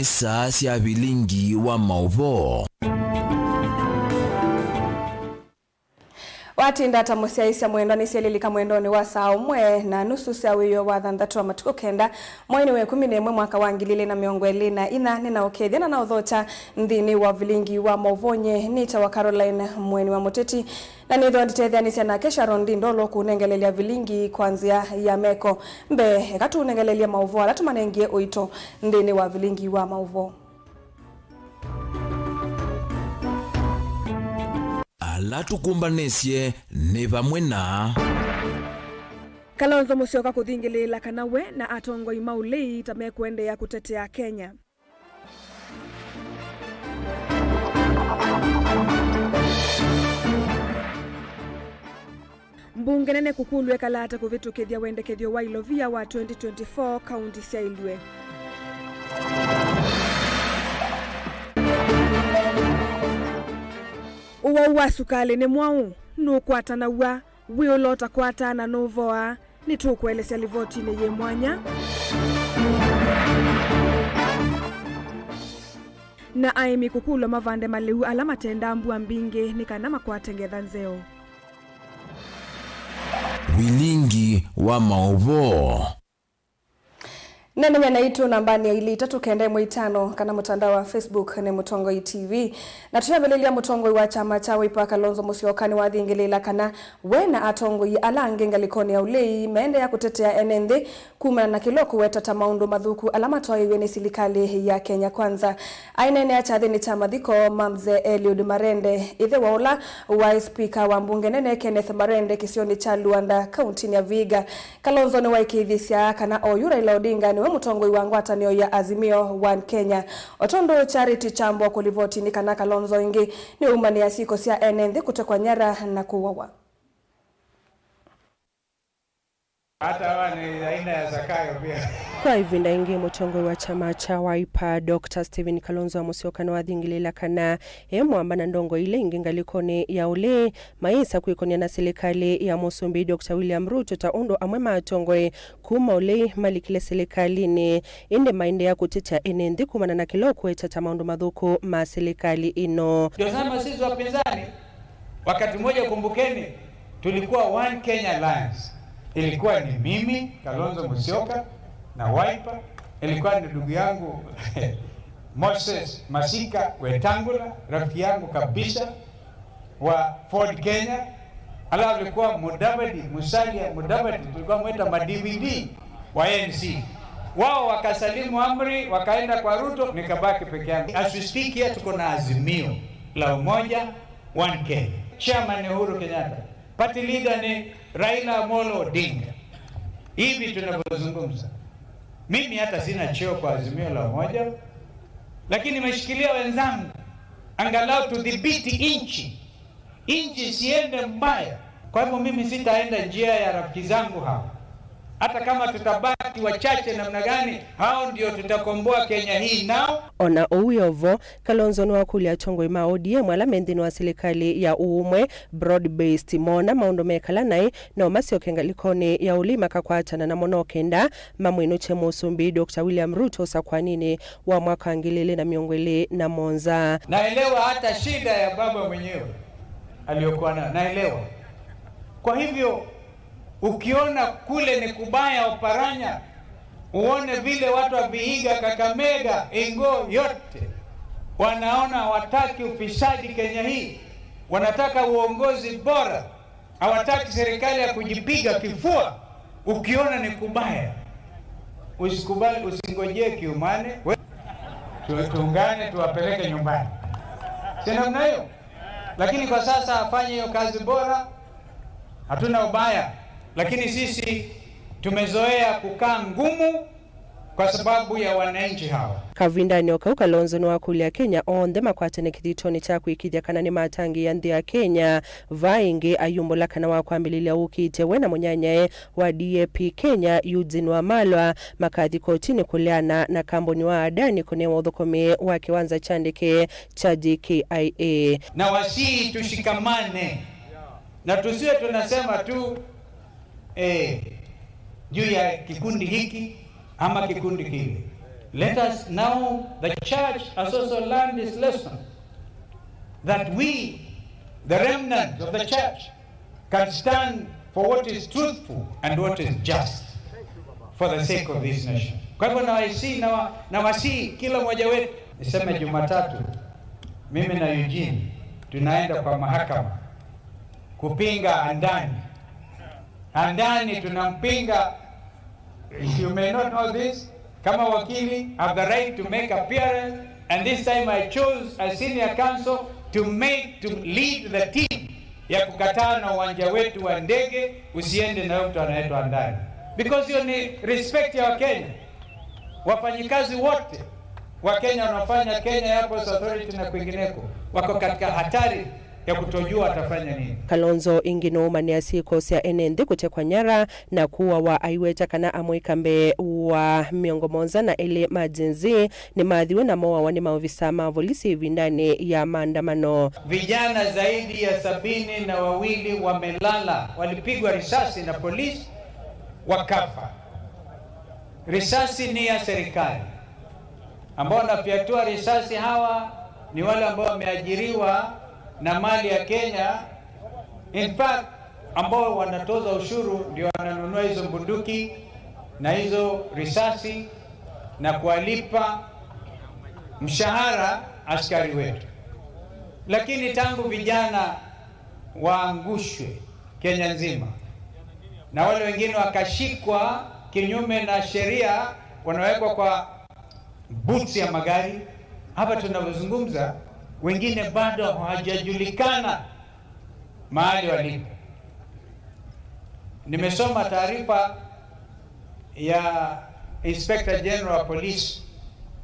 ni saa cia Vilingi wa Mauvoo. Watinda tamusiaisia mwendo ni sielilika mwendoni wa saa umwe na nusu cia wiyo wa thanthatu wa matuko kenda mwini we 11 mwaka wa 2024 nina ukethia na uthocha nthini wa Vilingi wa Mauvonye nita wa Caroline mweni wa Muteti na nitho nditethania na kesha rondi ndolo kunengelelia Vilingi kwanzia ya meko mbe katunengelelia Mauvoo ala tumanengie uito nthini wa Vilingi wa Mauvoo. Ala tukumbanisye ni vamwe na Kalonzo Musyoka kuthingilila kana we na atongoi maulei tamekwendea kutetea Kenya. Mbunge nene kukulwe kalata kuvitukithia wendekethio wa ilovia wa 2024 kaunti cia Ilwe. Uwa sukali ni mwau nukwata na wa wiolota kwata na novoa ni tukwelesya livoti ni ye mwanya na aimi kukulwa mavande maliu ala matenda mbua mbinge ni kana makwatengetha nzeo. Vilingi wa Mauvoo. Nene naitu nambani ya ili 395 kana mtandao wa Facebook ni Mutongoi TV na tuyabelelia Mutongoi wa chama cha Wiper Kalonzo Musyoka ni wathingilila kana wena atongoi ala ngengalikoni ya ulei meende ya kutetea NND kuma na kiloko wetata maundu madhuku alama toiwe ni serikali ya Kenya Kwanza. Ainene ya chathi ni chama dhiko Mamze Eliud Marende ithe waula wa speaker wa mbunge nene Kenneth Marende kisioni cha Luanda kaunti ya Vihiga. Kalonzo ni waikithisia kana oyura ila Odinga we mutongoi wa ngwatanio ya Azimio One Kenya otondo charity chambo kulivoti ni kana Kalonzo ingi ni umani ya siko cia NND kutekwa nyara na kuwawa. Hata wani aina ya Zakayo pia. Kwa ivinda ingi mutongoi wa chama cha Wiper Dr. Stephen Kalonzo wa Musyoka na wathingilila kana mwamba na ndongo ile ingi ngalikoni ya ule maisa kuikonia na serikali ya Musumbi Dr. William Ruto taondo amwe matongoi kuma ule malikile serikali ni inde mainde ya kutetea NND kumana na kiloko etata maundu madhuku ma serikali ino. Ndio sama sisi wapinzani wakati mmoja kumbukeni tulikuwa One Kenya Alliance. Ilikuwa ni mimi Kalonzo Musyoka na Wiper, ilikuwa ni ndugu yangu Moses Masika Wetangula, rafiki yangu kabisa wa Ford Kenya. Ala alikuwa Mudavadi, Musalia Mudavadi, tulikuwa mweta ma-DVD wa ANC. Wao wakasalimu amri, wakaenda kwa Ruto, nikabaki peke yangu. As we speak here tuko na Azimio la Umoja One Kenya. Chairman ni Uhuru Kenyatta. Party leader ni Raila Amolo Odinga. Hivi tunavyozungumza, mimi hata sina cheo kwa Azimio la Umoja, lakini nimeshikilia wenzangu angalau tudhibiti inchi siende mbaya. Kwa hivyo mimi sitaenda njia ya rafiki zangu hao. Hata kama tutabaki wachache namna gani, hao ndio tutakomboa Kenya hii nao. Ona uyovo Kalonzo no akulia chongoi ma ODM ala mendini wa serikali ya uumwe broad based mona maundu mekala nai na Musyoka ngalikoni ya ulima kakwatana na monokenda mamwino che Musumbi Dr. William Ruto sakwanini wa mwaka 2017. Naelewa hata shida ya baba mwenyewe aliyokuwa naelewa. Kwa hivyo ukiona kule ni kubaya Oparanya, uone vile watu wa Vihiga, Kakamega, Ingo yote wanaona hawataki ufisadi Kenya hii, wanataka uongozi bora, hawataki serikali ya kujipiga kifua. Ukiona ni kubaya, usikubali, usingojee kiumane, tuungane tuwapeleke nyumbani. Si namna hiyo? Lakini kwa sasa afanye hiyo kazi bora, hatuna ubaya. Lakini sisi tumezoea kukaa ngumu kwa sababu ya wananchi hawa. Kavinda nyoka Kalonzo no akulia Kenya onde makwatene kithitoni cha kwikithia kana ni matangi ya nthi ya Kenya vaingi ayumbola kana wa kwambililia ukite wena munyanyae wa DAP Kenya Eugene Wamalwa makathi kotini kuliana na kamboni wa adani kunewa udhukome wa kiwanza chandike cha JKIA. Na wasii tushikamane na tusiwe tunasema tu juu ya kikundi hiki ama kikundi kile. Let us now, the church has also learned this lesson, that we, the remnant of the church, can stand for what is truthful and what is just for the sake of this nation. Kwa hivyo nawasihi kila mmoja wetu, niseme Jumatatu mimi na Eugene tunaenda kwa mahakama kupinga Andani tunampinga. You may not know this, kama wakili have the right to make appearance, and this time I chose a senior counsel to lead the team ya kukataa na uwanja wetu wa ndege usiende na mtu anaitwa Andani, because hiyo ni respect ya Wakenya. Wafanyikazi wote wa Kenya wanafanya Kenya Airports Authority na kwingineko wako katika hatari ya kutojua atafanya nini. Kalonzo ingino maniasi kosia enende kutekwa nyara na kuwa wa aiweta kana amwikambe wa miongo monza na ele majenzi ni maadhiwe na moa wani maofisa mavolisi vindani ya maandamano. Vijana zaidi ya 72 wamelala, walipigwa risasi na polisi wakafa. Risasi ni ya serikali. Ambao wanafyatua risasi hawa ni wale ambao wameajiriwa na mali ya Kenya. In fact, ambao wanatoza ushuru ndio wananunua hizo bunduki na hizo risasi na kuwalipa mshahara askari wetu. Lakini tangu vijana waangushwe Kenya nzima na wale wengine wakashikwa kinyume na sheria, wanawekwa kwa boots ya magari, hapa tunavyozungumza wengine bado hawajajulikana mahali walipo. Nimesoma taarifa ya Inspector General wa Police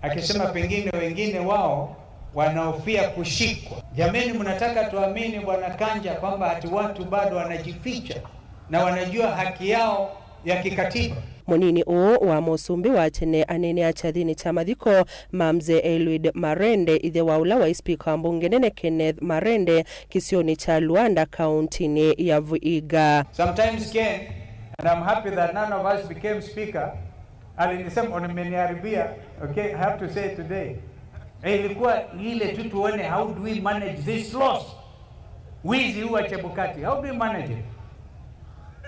akisema pengine wengine wao wanaofia kushikwa. Jameni, mnataka tuamini Bwana Kanja kwamba ati watu bado wanajificha na wanajua haki yao ya kikatiba? Monini wa Mosumbi wa tene anene achadhini chamadhiko Mamze Elwid Marende idhe waula wa Speaker mbungenene Kenneth Marende kisioni cha Luanda countini ya Vihiga. Sometimes Ken, and I'm happy that none of us became speaker, alinisema onimeniharibia, okay, I have to say it today. Ilikuwa ile tu tuone how do we manage this loss. Wizi huwa Chebukati, how do we manage it?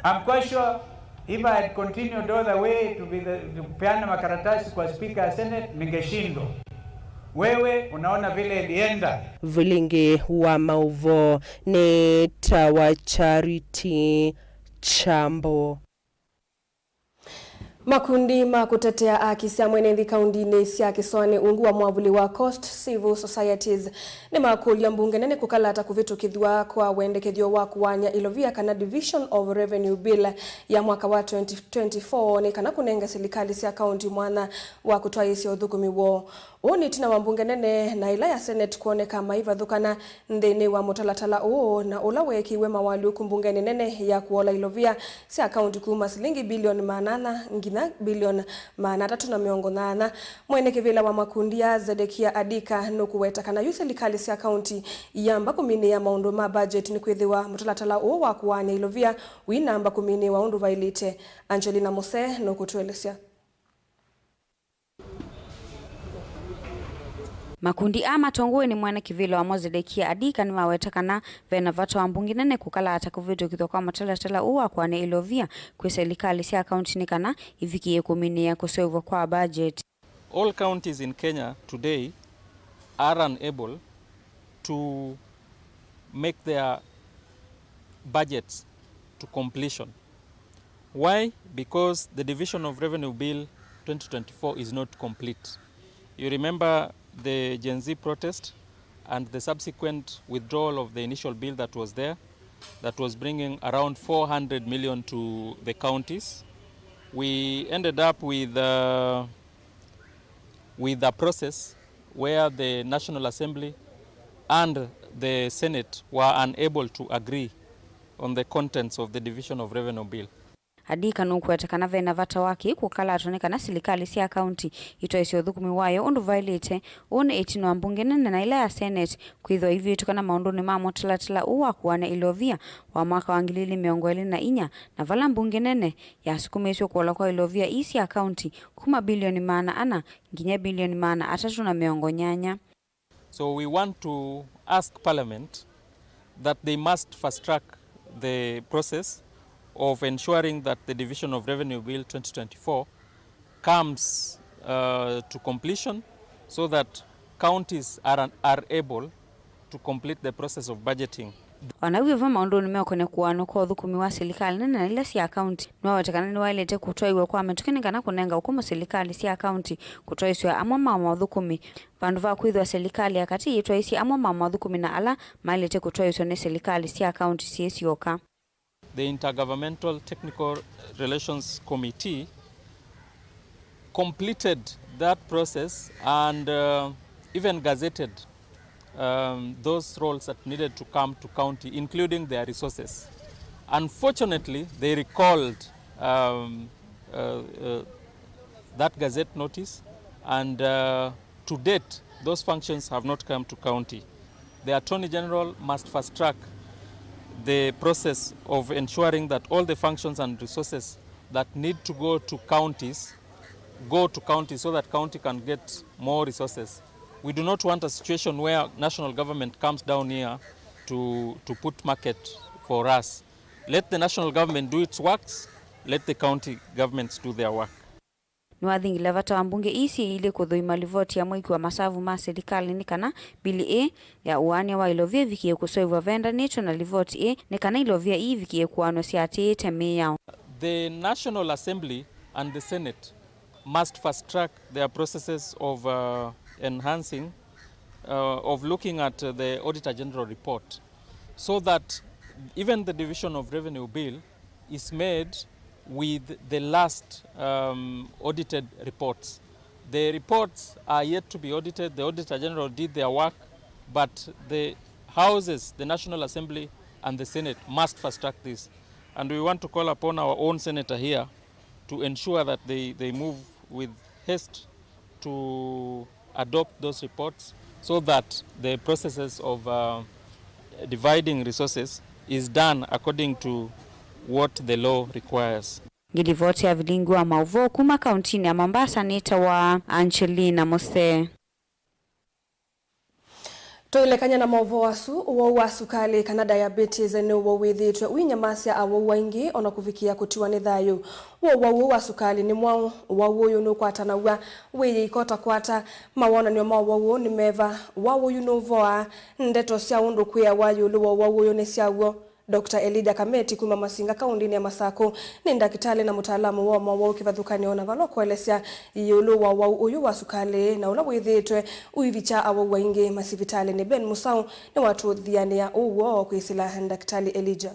I'm quite sure if I had continued all the way to peana makaratasi kwa Speaker ya Senate, ningeshindwa. Wewe unaona vile ilienda. Vilingi wa Mauvoo ni tawa Charity Chambo. Makundi makutetea haki cia mwenethi kaunti-ini cia Kiswani ungu wa mwavuli wa Coast Civil Societies ni makulia mbungenene kukalata kuvitukithwa kwa wendekethio wa kuwanya ilovia kana Division of Revenue Bill ya mwaka wa 2024 ni kana kunenga serikali cia kaunti mwana wa kutoa isia uthukumi wo. Oni tina wa mbungenene na ila ya Senate kuoneka maiva thukana nthini wa mutalatala uo na ula wekiwe mawali ukumbungeni nene ya kuola ilovia cia kaunti kuma silingi bilioni 800 ngina bilioni 380. Mwene kivila wa makundi ya Zedekia Adika nukuweta kana yu serikali cia kaunti yamba kumini ya maundu ma budget ni kwithiwa mutalatala uo wa kuwania ilovia winamba kumini wa undu vailite. Angelina Mose nukutuelesya. Makundi matongowe ni mwana kivilo wa Zedekia Adika ni mawetakana vena vato wa mbunginene kukala atakuvitu kito kwa matalatala uwa kwa ne ilovia kwe serikali cia kaunti nikana ifikie kumini ya kusewa kwa budget. All counties in Kenya today are unable to make their budgets to completion. Why? Because the Division of Revenue Bill 2024 is not complete. You remember the Gen Z protest and the subsequent withdrawal of the initial bill that was there, that was bringing around 400 million to the counties. We ended up with a process where the National Assembly and the Senate were unable to agree on the contents of the Division of Revenue Bill. adika nukwetekana vena vata waki kukala atonekana serikali sia county itoisio thukumi wayo undu violate one 18 wa mbunge nene na ila ya senate kwithwa hivi tukana maunduni ma motalatala uwa kuwana ilovia wa mwaka wa 2024 na vala mbunge nene ya sukumesio kuola kwa ilovia isi ya county kuma bilioni maana ana nginya bilioni maana atatu na miongo nyanya. So we want to ask Parliament that they must fast track the process of ensuring that the Division of Revenue Bill 2024 comes to completion so that counties are able to complete the process of budgeting. Wanawiva maundu nimeokone kuwano kwa thukumi wa serikali nene na ila siya county nwa watakana ni wailete kutoa iwe kwa metukinikana kunenga ukumo serikali siya county kutoa iswa amwa mama thukumi vandu va kwithwa serikali ya kati itwa isi amwa mama thukumi na ala mailete kutoa iswa ne serikali siya county siesi yoka. The Intergovernmental Technical Relations Committee completed that process and even gazetted those roles that needed to come to county, including their resources. Unfortunately, they recalled that gazette notice, and to date, those functions have not come to county. The Attorney General must fast track the process of ensuring that all the functions and resources that need to go to counties so that county can get more resources. We do not want a situation where national government comes down here to put market for us. Let the national government do its works, let the county governments do their work. Nwathingile vata wa mbunge isi ili kuthuima livoti ya mwiki wa masavu ma serikali nikana bili A ya uania wa ilovia vikie kusoiwa venda necho na livoti A nikana ilovia I vikie kuano siati teme yao. The National Assembly and the Senate must fast track their processes of enhancing, of looking at the Auditor General report so that even the Division of Revenue Bill is made with the last audited reports. The reports are yet to be audited. The Auditor General did their work, but the houses, the National Assembly and the Senate must fast track this. And we want to call upon our own senator here to ensure that they move with haste to adopt those reports so that the processes of dividing resources is done according to what the law requires. Ngilivoti ya Vilingi wa Mauvoo kuma kauntini ya Mombasa nita wa Angelina Mose. Toilekanya na Mauvoo wasu kali kana diabetes ne withitwe winyamasia awo waingi ona kuvikia kutiwa ni thayu wasu kali ni mwao wawo no kwata wa wiye ikota kwata mawona ni mawo ni meva wawo no voa ndeto sia undu kuya wayo lu wawo ne siawo. Dr. Elida Kameti kuma Masinga kaundini ya Masako ni ndakitali na mutaalamu wa mawo kivathukani ona valo kuelesea yulu wa uyu wa sukali na ula withitwe uivicha awo waingi masivitali ni Ben Musau ni watu dhiani ya uwo wa kuisila ndakitali Elija.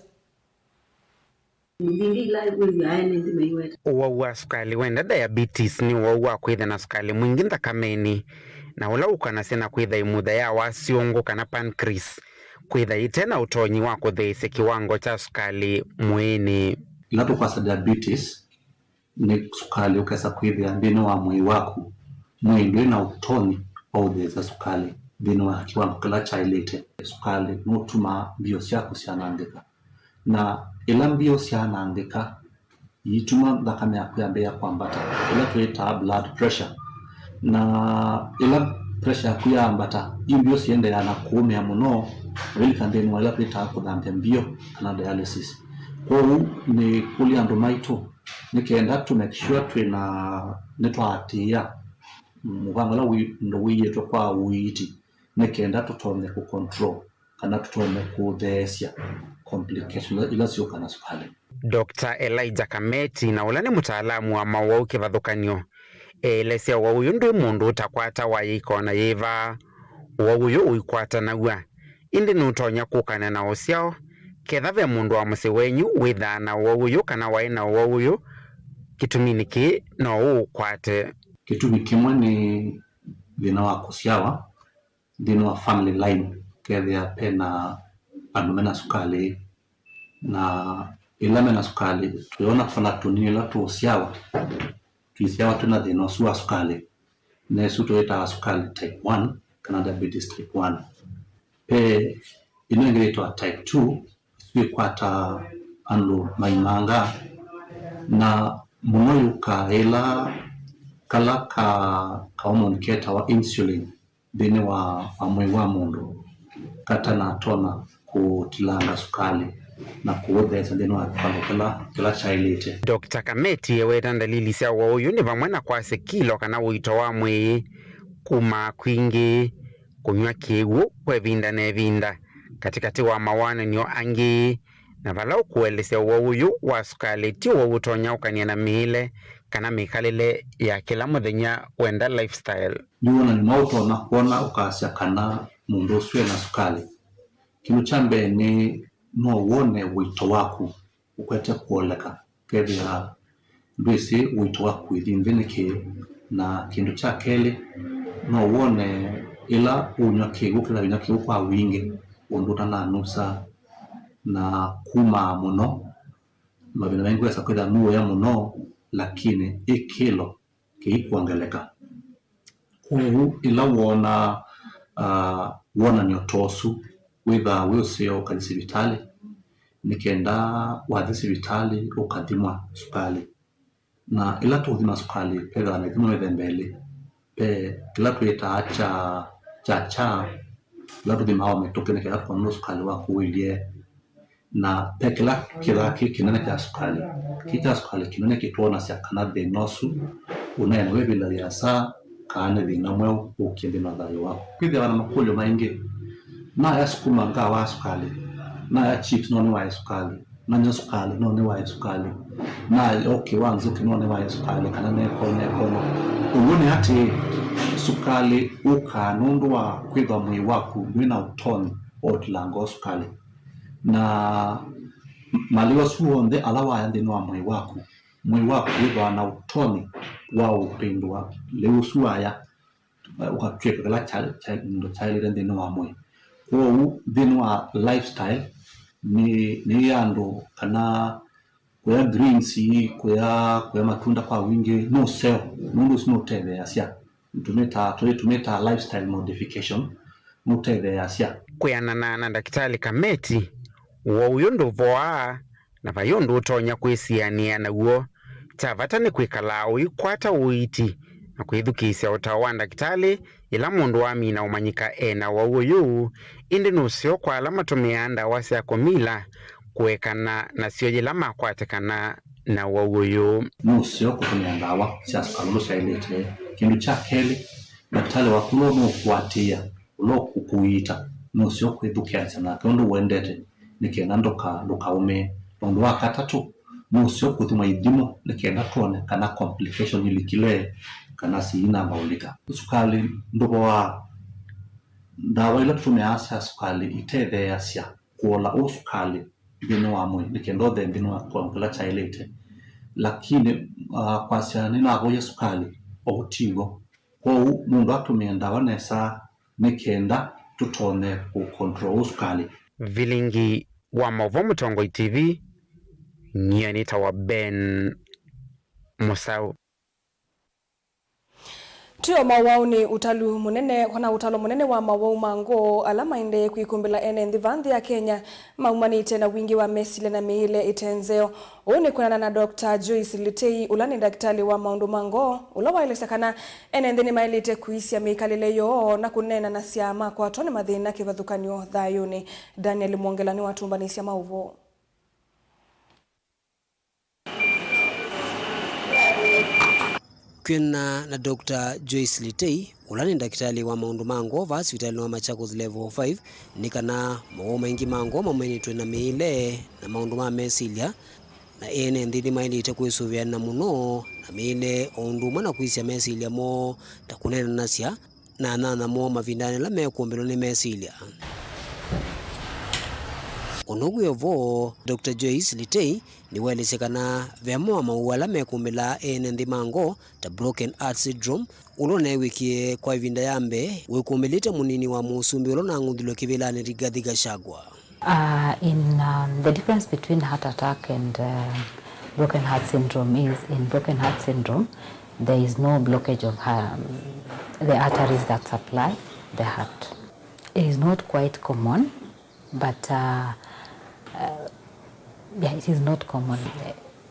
Uwa sukali wenda diabetes ni uwa kwitha na sukali mwingi nthakameni na ula ukana sena kwitha imutha ya wasiongo kana pancreas kwitha itena utonyi wa kuthese kiwango cha sukali mwini. Inapokuwa diabetes ni sukali ukesa kwitha ndino wa mwili waku mwili na utonyi wa uthesa sukali ndino wa kiwango kila cha ilete sukali nutuma mbio ciaku cianangika na ila mbio cianangika yituma thakame yaku yambia kwambata ila tuita blood pressure na ila pressure yaku yambata mbio ciende yana kuumia muno really kandeni wala tuita kuthambia mbio kana dialysis. Kwa hiyo ni kuli andu maitu nikenda to make sure twina netwatia mubanga la ndo wiyeto kwa witi nikenda tutone ku control kana tutone ku thesia complication ila sio kana sukali. Dr. Elijah Kameti na ula ni mutaalamu wa mawo kivathukanio lesia wa uyu ndu mundu utakwata wa ikona yiva wa uyu uikwata nawa indi nutonya kukana na osiao kethave mundu wa muse wenyu withana wa uyu kana waina wa uyu kitumini ki no ukwate. Kitumi kimwe ni thina wa kusiawa thina wa family line kethia pena andu mena sukali na ila mena sukali tuona kufana tunila tusiawa tuna dhino suwa sukali nesu tueta sukali type 1 kana diabetes type 1 pe ino ingreto type 2 sui kwata andu maimanga na munoyuka ila kala ka hormone wa insulin dine wa mwe wa mundu kata na tona kutilanga sukali na kuweza dine wa kala chailete. Dr. Kameti eweta dalili cia uyu ni vamwe na kwase kilo kana wito wa mwi kuma kwingi kunywa kiwu kwevinda na evinda katikati wa mawananio angi na vala ukuelesea uyu wa sukali ti utonya ukania na mile kana mikalile ya kila muthenya wenda lifestyle. Niwona ni mauto na kuona ukasya kana mundu uswe na sukali. Kinu chambe ni no uone wito waku ukwete kuoleka kevya mbisi wito waku idhinvinike na kindu cha keli no uone ila unywa kiwu kwa wingi unduta na nusa na kuma muno mabina mengi wesa kweda nuo ya muno lakini ikilo kiikuangeleka ila wona nyotosu witha wilsio kadisibitali nikenda wadhisi vitali ukadhimwa sukali na ila tuudhima sukali pega na dhima mbele pe ila tuita cha ila tuudhima hawa metokene kila kwa sukali wako uilie na pe kila kinene kia sukali kita sukali kinene kituona siya kana dhinosu unaena webila ya saa kaane dhinamwe ukiende nadhari wako kwithe wana makulyo maingi na ya sukuma nga wa sukali na ya chips none wa sukali na nya sukali none wa sukali na okay wanzuki none wa sukali kana neko ungone hati sukali uka nundu wa kwitha mwi waku wina utoni otilango sukali na maliwa suonde alawa yande no mwi waku witha na utoni wa upindwa leo suaya ukacheka kala child ndino wa mwe kwa dino wa lifestyle ni yando kana kwa greens kwa matunda kwa wingi no sell mundu sino tebe asia tumeta lifestyle modification no tebe asia kuyana na daktari Kameti uyu nduvoa na vayundu utonya kwisiania na uo tavata ni kwikala uikwata uiti na kwithukisya utawa daktari ila mundu wa mina umanyika ena wa uyu indi nusio kwa ala matumia ndawa cia kumila kuekana na sio jila makwatekana na wa uyu nusio kutumia ndawa cia sukali chailete kindu cha keli daktari wakulo no kuatia ulo kukuita nusio kwithukisya na kondo wendete nikenda ndoka ume ndo wakatatu nusio kuthima idimo nikenda tuone kana complication ilikile kana siina maulika sukali ndobo wa ndawa ile tumia sukali iteve asia kuola usukali bino wa mwe nikendo the bino kwa kula chailete lakini kwa siani na goye sukali otigo kwa mundu atumia ndawa nesa nikenda tutone ku control usukali. Vilingi wa Mauvoo TV nyani tawa Ben Musau. Tio Mauvoo ni utalo munene wa Mauvoo mango alama inde kuikumbila ene ndivandhi ya Kenya maumanite na wingi wa mesile na miile itenzeo une kuna na Dr. Joyce Litei ulani daktari wa maundu mango ulawailesa kana ene ndini mailite kuisia mikalile yo na kunena na siama kwa tone madhina kivadhukanyo dhayuni. Daniel Mwongela ni watumbanisi ya Mauvoo. Kwena na Dr. Joyce Litei ulani daktari wa maundu mango va hospitali wa Machakos level 5 nikana mawo maingi mango mamenitwe na miile na maundu ma mesilia na ene ndini mailite kuisuvia na muno na miile ondu mana kuisia mesilia mo takunena nasya na mo mavindane la mekuombelo ni mesilia onogu yovo. Dr. Joyce Litei ni welesekana vemo mauala mekumila ene ndimango ta broken heart syndrome ulone wikie kwa ivinda yambe wikumilite munini wa musumbi ulona ngudilo kivilani Rigathi Gachagua. The difference between heart attack and broken heart syndrome is in broken heart syndrome, there is no blockage of the arteries that supply the heart. It is not quite common, but it is not common.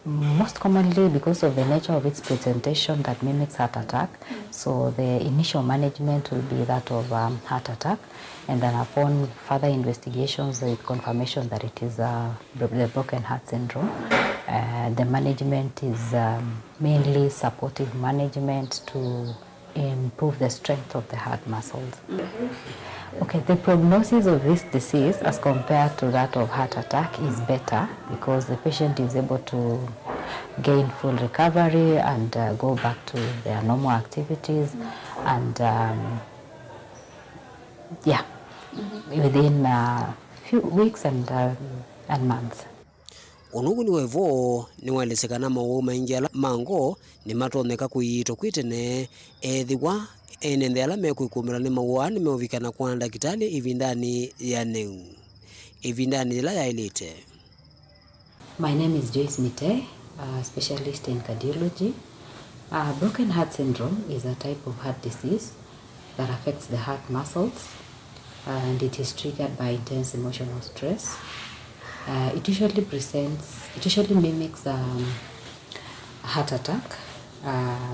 Most commonly because of the nature of its presentation that mimics heart attack. So the initial management will be that of heart attack, and then upon further investigations with confirmation that it is the broken heart syndrome, the management is mainly supportive management to improve the strength of the heart muscles. Okay, the prognosis of this disease as compared to that of heart attack is better because the patient is able to gain full recovery and go back to their normal activities and within a few weeks and months. Unugu ni wevo ni walesekana mawo maingi ala mango ni matoneka kuito kwitene ethiwa enende ala mekuikumira ni mawo ni meovikana kwa ndakitali ivindani ya neu ivindani la ya ilite. My name is Joyce Muteti, a specialist in cardiology. Broken heart syndrome is a type of heart disease that affects the heart muscles and it is triggered by intense emotional stress. It usually mimics a heart attack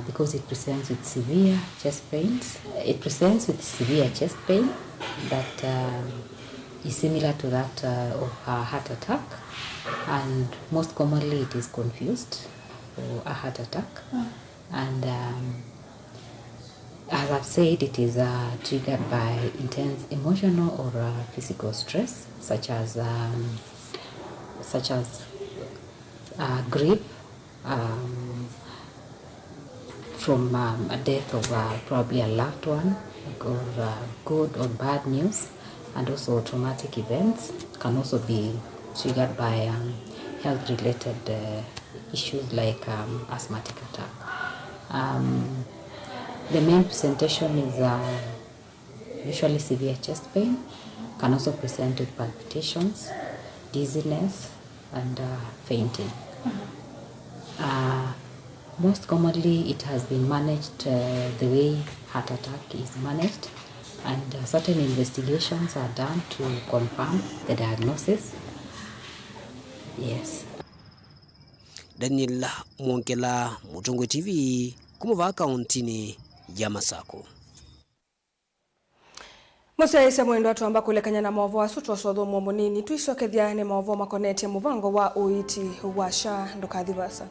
because it presents with severe chest pains. It presents with severe chest pain that is similar to that of a heart attack, and most commonly it is confused for a heart attack. And as I've said, it is triggered by intense emotional or physical stress, such as grief from a death of probably a loved one, or good or bad news, and also traumatic events can also be triggered by health-related issues like asthmatic attack. The main presentation is usually severe chest pain, can also present with palpitations, dizziness, and fainting. Most commonly, it has been managed the way heart attack is managed, and certain investigations are done to confirm the diagnosis. Yes. Daniel Mwonkela, Mutongo TV, kumuva kauntini ya Masako. Musaisa mwendo watu amba kulekanya na maovo asutu wasodho mwomonini tuisokethia ni maovo makoneti ya muvango wa uiti wa sha ndokadhivasa.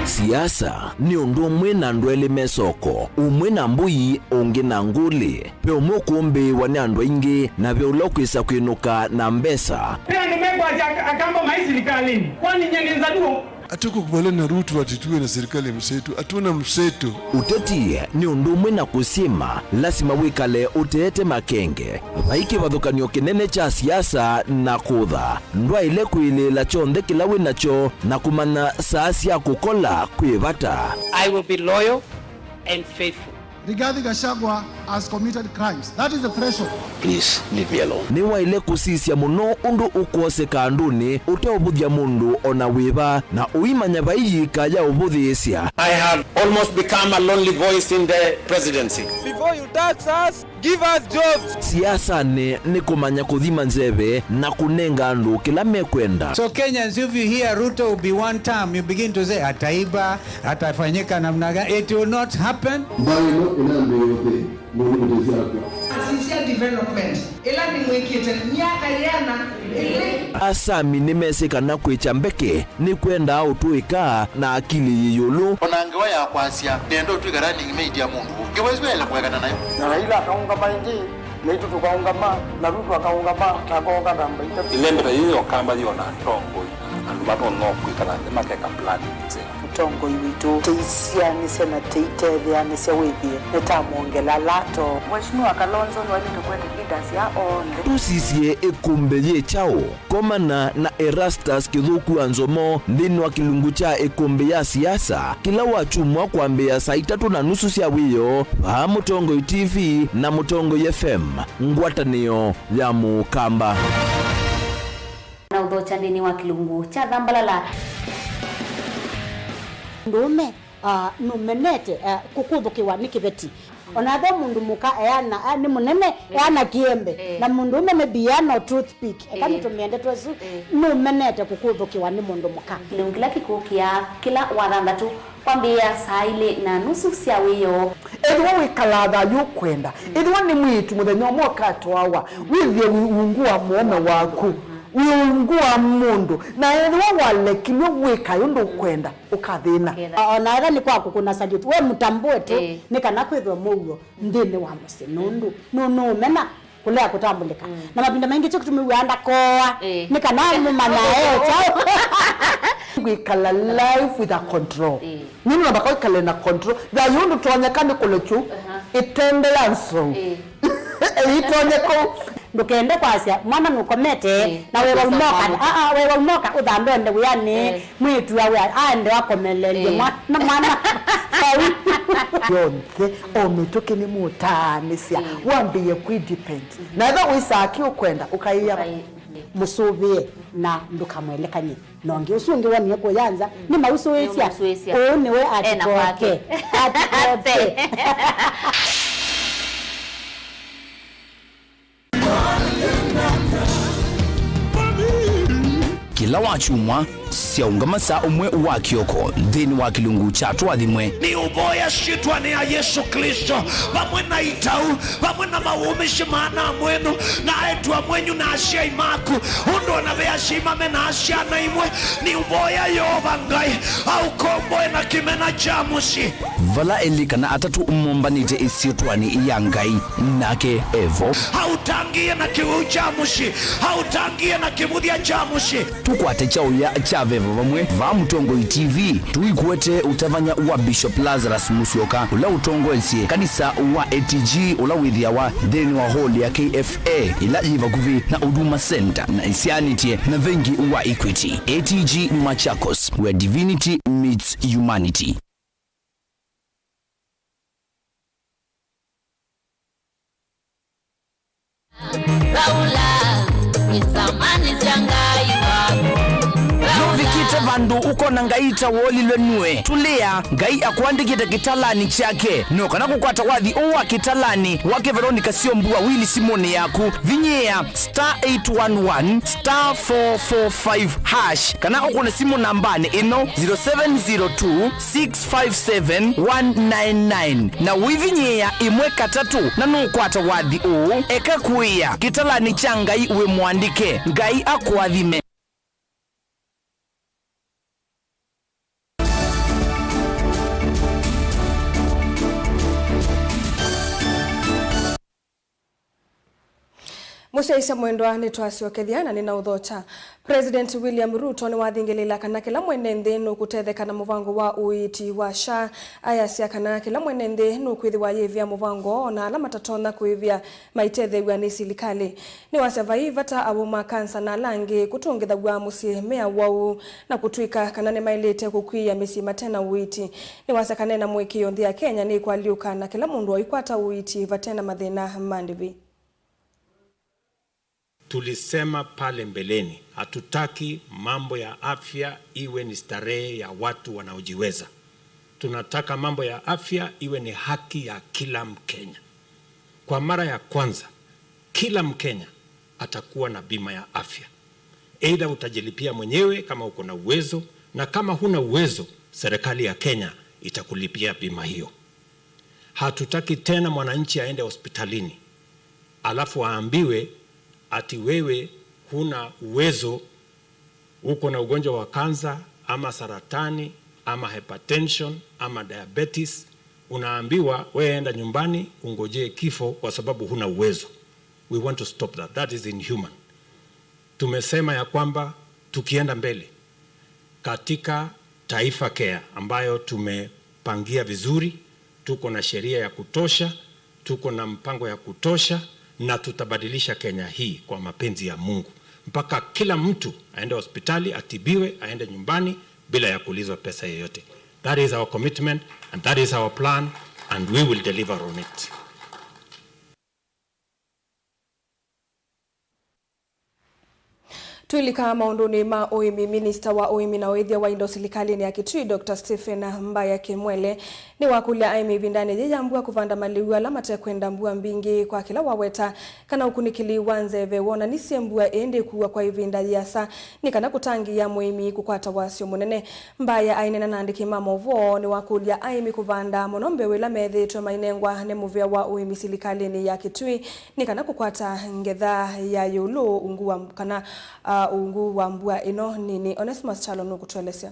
Siasa ni undu umwe na andu eli mesoko umwe na mbui ungi na nguli pe umwe kumbi wani andu ingi na vya ulokwisa kuinuka na mbesa pia nimekwa akamba maisilikalini kwani nyenenzaduo Atuko kubaliana na Ruto atituwe na serikali mseto, atuna mseto. Uteti ni undu umwe na kusima lasima wikale uteete makenge vaiki vathukanio kinene cha siasa na kutha ndwa ile kuilila chonde kila winacho na kumana saasi ya kukola kuivata. I will be loyal and faithful. Rigathi Gachagua has committed crimes. That is the threshold. Please leave me alone. Ni wa ile kusisia muno undu ukose kanduni uteobuthia mundu ona wiva na uimanya vaiji kaya ubuthiisia. I have almost become a lonely voice in the presidency. Before you tax us, give us jobs. Siasa ni kumanya kuthima nzeve na kunenga andu kila mekwenda. So Kenyans, if you hear Ruto will be one term, you begin to say ataiba, atafanyika namna gani. It will not happen. Sincere development ela ni mwekete miaka yana ele asami nimesika na kwichambeke ni kwenda utuika na akili yiyulu onangewa ya kwasia nendo tuigarani media mundu ngewezwela kwegana nayo na Raila akaunga maingi naitu tukaungama na Ruto akaungama takonga namba ilembe hiyo kamba hiyo na tongo andu bato no kwikana makeka plan mutongo iwitu teisia ni sena teitethia ni sewithie netamuongela lato Mheshimiwa Kalonzo wali tukwete leaders ya onde tusisie ikumbe ye chao komana na Erastus Kithuku Anzomo ndini wa kilungu cha ikumbe ya siasa kila wachumwa kwambia saa 3:30 cia wiyo va Mutongo TV na Mutongo FM ngwatanio ya Mukamba na udhocha ndini wa kilungu cha Dhambalala ndume numenete kukuthukiwa ni kibeti onatho mundu muka eana ni munene eana kiembe na mundu ume biano toothpick kama tumiende twesu numenete kukuthukiwa ni mundu muka kila kikukia kila wathanthatu kwambia saa 2:30 cia wiyo edwa wikalaga yukwenda edwa ni mwitu muthenya mwoka twawa withie ungua muome waku wiungua mundu na edwa walekilwe wika yundu kwenda ukathina ona era ni kwaku kuna salute we mutambue tu ni kana kwithwa mugo ndini wa musinundu no mena kulea kutambulika na mapinda mengi cyo kutumiwanda koa ni kana mumana chao wikala life with a control nini nabaka wikala na control ya yundu tuonyekane kulechu itendelanso itonyeko ndukende kwasia mwana nukomete na wewe umoka wewe umoka udhandende uyani mwitu yawe ande wakomelelie mwana yonke ometoke ni mutanisia wambie kudepend na eva wisaki ukwenda ukaiya musubie na ndukamwelekanye nongi usungi waniye kuyanza ni mausuisia uniwe atikoke atikoke kila wachumwa siaungama saa umwe wa kioko ndini wa kilungu cha twathimwe ni uboya shitwa ni ya Yesu Kristo pamwe na itau pamwe na maumishi maana mwenu na etwa mwenyu na asia imaku undo na vea shimame na asia na imwe ni uboya yovangai au komboe na kimena jamusi vala elikana atatu umombanite isiotwani iya ngai nake evo hautangie na kiwu jamusi hautangie na kimudia jamusi tukwate chao ya chavevo vamwe va Mutongo TV tuikwete utavanya wa Bishop Lazarus Musyoka ula utongo elsie kanisa wa ATG ula withia wa deni wa hall ya KFA ila iva kuvi na Huduma Center na Isianity na vengi wa Equity ATG Machakos where divinity meets humanity. Vikite vandu uko na ngaita woli lwenue tulia ngai akuandikite kitalani chake noka na kukwata wathi uwa kitalani wake Veronica Siombua Willy Simone yaku vinyea *811 *445# kana ukone simu nambani ino 0702 657 199 na wivinyea imwe katatu na nukwata wathi u eka kuia kitalani cha ngai uwe mwandike ngai akwathime. Musaisa mwendwa ni twasiokethia na nina udhocha. President William Ruto ni wathingelila kana kila mwene nthi nukutetheka na muvango wa uiti wa SHA ayasia kana kila mwene nthi nukwithwa yivia muvango na ala matatona kuivia maitethegwa ni silikali. Ni wasavai vata abuma kansa na langi kutungithagwa musie mea wau na kutwika kana ni mailite kukwia misima tena uiti. Ni wasakane na mwiki nthi ya Kenya ni kwaliuka na kila mundu oikwata uiti vatena mathina mandivi. Tulisema pale mbeleni, hatutaki mambo ya afya iwe ni starehe ya watu wanaojiweza. Tunataka mambo ya afya iwe ni haki ya kila Mkenya. Kwa mara ya kwanza, kila Mkenya atakuwa na bima ya afya. Aidha utajilipia mwenyewe kama uko na uwezo, na kama huna uwezo, serikali ya Kenya itakulipia bima hiyo. Hatutaki tena mwananchi aende hospitalini alafu aambiwe ati wewe huna uwezo, uko na ugonjwa wa kansa ama saratani ama hypertension ama diabetes, unaambiwa wewe enda nyumbani ungojee kifo kwa sababu huna uwezo. We want to stop that. That is inhuman. Tumesema ya kwamba tukienda mbele katika Taifa Care ambayo tumepangia vizuri, tuko na sheria ya kutosha, tuko na mpango ya kutosha, na tutabadilisha Kenya hii kwa mapenzi ya Mungu mpaka kila mtu aende hospitali atibiwe, aende nyumbani bila ya kuulizwa pesa yoyote. That is our commitment and that is our plan and we will deliver on it. Tuilika maunduni ma OIMI, Minister wa OIMI na Wethia wa Indo serikali ni ya Kitui Dr. Stephen Mbaya Kimwele ni wakulia aimi vindane jejambua kuvanda maliwa la mate kwenda mbua mbingi kwa kila waweta kana ukunikili wanzeve wona nisi mbua ende kuwa kwa hivinda yasa ni kana kutangi ya muimi kukwata wasio munene. Mbaya aine na andiki Mauvoo ni wakulia aimi kuvanda monombe wela medhi tuwa mainengwa ne muvia wa OIMI serikali ni ya Kitui ni kana kukwata ngedha ya yulu unguwa kana ungu wa mbua ino nini. Onesmus Chalo nukutuelesea.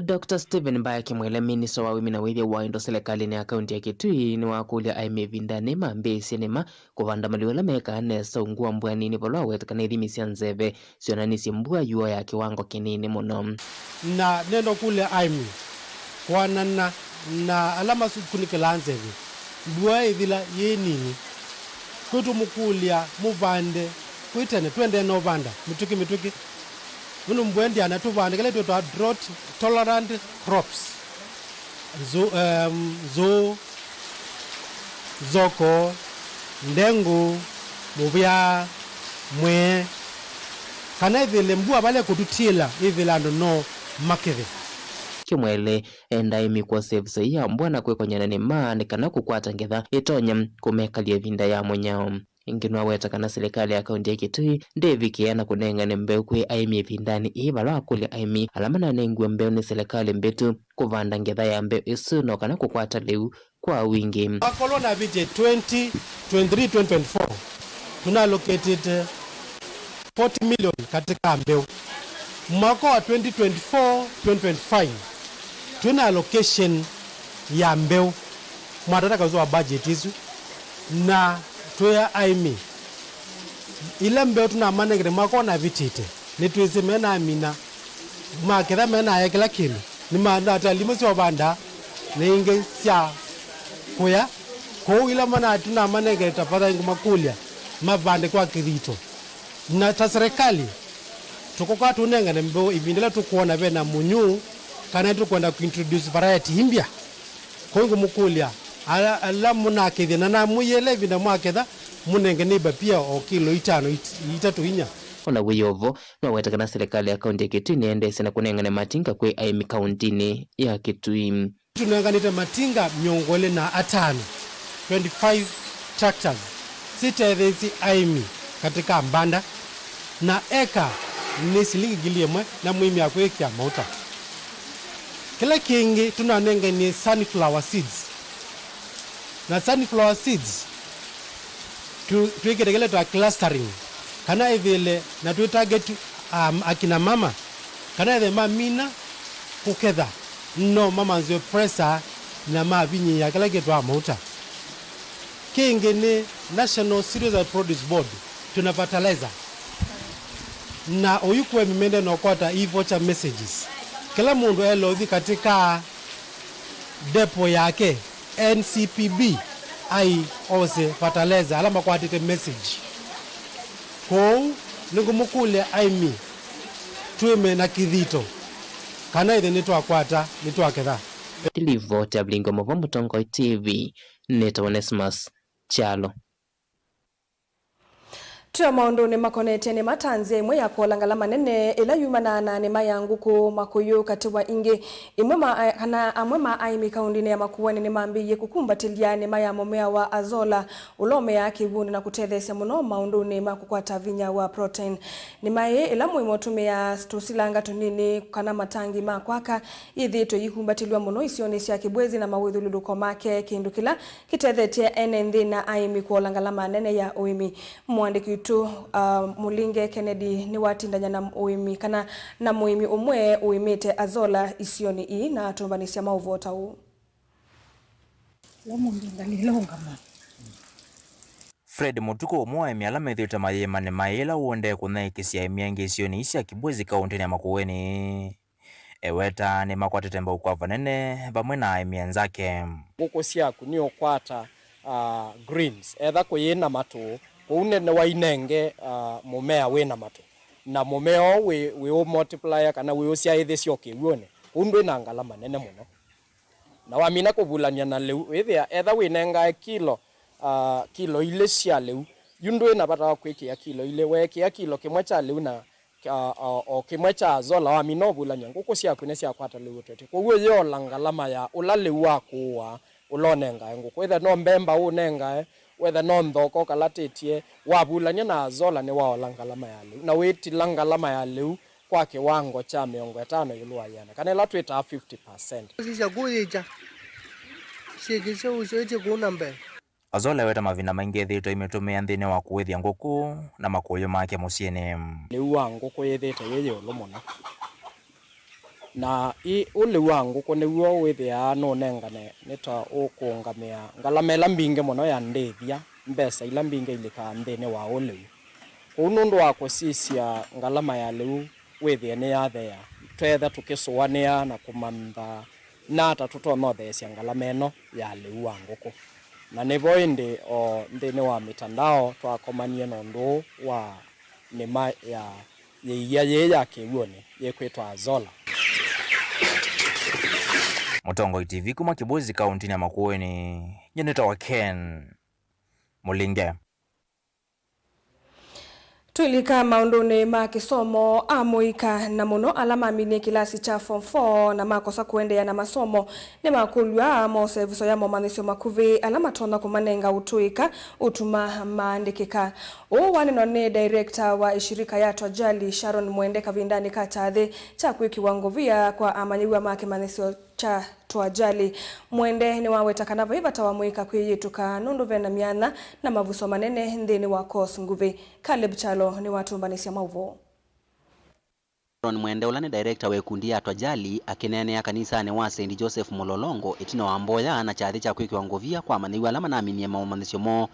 Dr. Stephen Mbaya Kimwele, Minister wa Women na Wethia wa Indo serikali ni akaunti ya Kitui ni wakulia aime vindane mambe sinema kuvanda maliwela meka nesa ungu mbua nini polo wetakana idhimisia nzeve sionanisi mbua yuwa ya kiwango kinini muno. Na nendo kule aime kwa na alama kunikila nzeve mbua idhila ye nini kutu mukulia muvande kuitene twende no vanda mituki Munu mbwendi anatuvande kile tuwa drought tolerant crops zoko ndengu muvya mwe kana vile mbua bale kututila hivi lando no makeve. Kimwele endaimi kwa save ya mbwana kwekonyana ni maani kana kukwata ngedha itonya kumekalia vinda ya mwenyao. Inginu wetakana serikali ya kaunti ya Kitui ndevikiana kunenga ne mbeu kwe aimi vindani ivala kule aimi alamana nengwe mbeu ni serikali mbetu kuvanda ngedha ya mbeu isu no kana kukwata leu kwa wingi. Akolona vije 2023-2024 tuna allocated 40 million katika mbeu. Mwaka wa 2024-2025 tuna allocation ya mbeu mwatataka uzuwa budget isu na tuya aimi ile mbeu tunamanegere mwako na vitite nituisi mena amina maketha mena ya kila kinu ni maana limo sio banda ninge sia kuya ko ile mana tunamanegere tapata ngumakulia mavande kwa kirito na ta serikali tukoka tunenga ne mbeu ibindela tukuona bena munyu kana tukwenda kuintroduce variety himbia ko ngumukulia ala munake na muyele vinda mwaketha munenge niba pia o kilo 5 itatu inya ona wiyovo no wetakana serikali ya kaunti ya Kitui niendese na kunengane matinga kwe aimi kauntini ya Kitui. Tunenganite matinga miongole na atano 25 tractors sita hizi aimi katika mbanda na eka ni silingi giliemwe na muhimi ya kuekia mauta. Kila kingi tunanenga ni sunflower seeds na sunflower seeds tuikitegele tuwa clustering kana hivile na tuitarget akina mama kana hivile mamina kuketha no mama nzio pressa na mavinyi ya kila kitu wa mauta. Kingi ni National Cereals Produce Board tuna fertilizer na oyukwe mimende na kwata e-voucher messages kila mundu elothi katika depo yake NCPB ai ose fertilizer alama kwa atite message ko ningumukule aimi tuime na kithito kana ithe nitwakwata nitwaketha Delivery ya Blingo Mauvoo Mutongo TV Neto Onesmus Chalo. Tuya maundu ni makonete ni matanze imwe ya kuolangala manene ila yumana ni mayangu ku makuyu katiwa ingi imwe ma aimi kaundi ya makuwani ni mambiye kukumbatilia ni maya momea wa azola ulome ya kibuni na kutethesya muno maundu ni makukwata vinya wa protein ni maye ila muimo tumia tusilanga tunini kana matangi makwaka ithito yikumbatiliwa muno isionisya kibwezi na mawithuluko make kindu kila kitethetye NND na aimi kuolangala manene ya OIMI. Mwandiki tu Mulinge Kennedy ni watindanya na OIMI kana na muimi umwe uimite azola isioni i na tumbanisya Mauvoo tau. Fred Mutuko umwa mialama ithita mayema ni maila uonde kunaikisia miangi sioni isia kibwezi kaunti ya Makueni. Eweta ni makwatete mbau kwa vanene bamwe na imianzake. Guku ciaku ni ukwata greens etha kuyina matu kuunene wa inenge mumea wina matu na mumea we o multiplier kana we ucia ithi cioke wone kundu na ngalama nene muno na wamina kubulania na leu etha winenga kilo ile cia leu yundu ina bata kwikia kilo ile wekia kilo kimwe cha leu na o kimwe cha zola wamina obulania nguku ciaku ne cia kwata leu tete koguo yo langalama ya ulale wako wa ulonenga nguku etha no mbemba unenga whether no ndoko kalatetie wabulania na zola ne wao langalama ya leu na weti langalama ya leu kwa kiwango cha 50 yulwa yana kana la tweta 50%. Sisi kuija sisi usoje kunambe Azola weta mavina maingi thito imetumia nthine wa kuwithia nguku na makuyo make musiene. Leu wa nguku yethete yeye ulomona na ule wa nguku ne wo withia no nengane neta ukungamia ngalamela mbinge muno ya ndethia mbesa ila mbinge ilika nthine wa uleu unundu wa kusisia ngalama ya leu withia ne ya thea twetha tukisuania na kumantha na tatuto no thecia ngalama eno ya leu wa nguku na nebo indi o nthine wa mitandao twakomanie no ndu wa nema ya ya kiwone yekwetwa Zola. Mutongo TV kuma Kibwezi kaunti ya Makueni. Nyeneta wa Ken Mulinge. Tuilika maunduni ma kisomo amuika na muno alama amini kilasi cha form 4 na makosa kuendea na masomo ni makulwa moseviso ya momanisio makuvi alama tona kumanenga utuika utuma maandikika. Wani none director wa ishirika ya Twajali Sharon Mwende kavindani katadhi cha kuikiwango via kwa amanyiwa make manisio cha Twajali. Mwende ni waweta kanava hivata wa muika kuyituka nundu vena miana na mavuso manene ndini wa kos nguvi. Caleb Chalo ni watu mbanisia Mauvoo. Mwende ulani director we kundi ya Twajali akinene ya kanisa ne wa St. Joseph Mololongo etino wa mboya na chathi cha kwikiwango via kwa maniwa alama na aminia maumanisio mo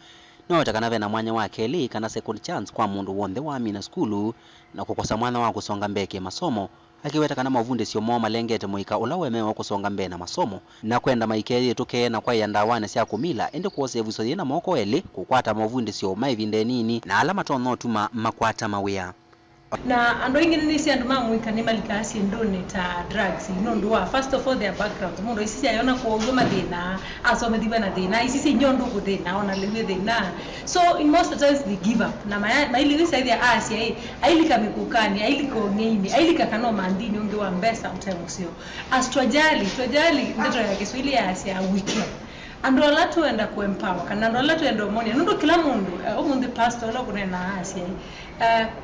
no takanave na mwanya wa keli kana second chance kwa mundu wonde wa amina skulu na kukosa mwana wa kusonga mbeke masomo akiweta kana mavunde sio mo malengete muika ulaweme wa kusonga mbe na masomo na kwenda maikeye tuke na kwa yandawane sia kumila ende kuose vuso yena moko ele kukwata mavunde sio maivinde nini na alama tono tuma makwata mawia na ando ingine nisi andu mamuika ni malikasi ndone ta drugs inondwa first of all their background mundo isisi ayona ko ugoma dina asome diba na dina isisi nyondo ko dina ona lewe dina so in most times they give up na maili wisa ile asia ailika mikukani ailika ngeini ailika kano mandini unge wa mbesa mtemosio Twajali ndoto ya Kiswahili ya asia wiki ando latu enda ku empower kana ando latu enda monia ndo kila mundu omundi pastor lo kunena asia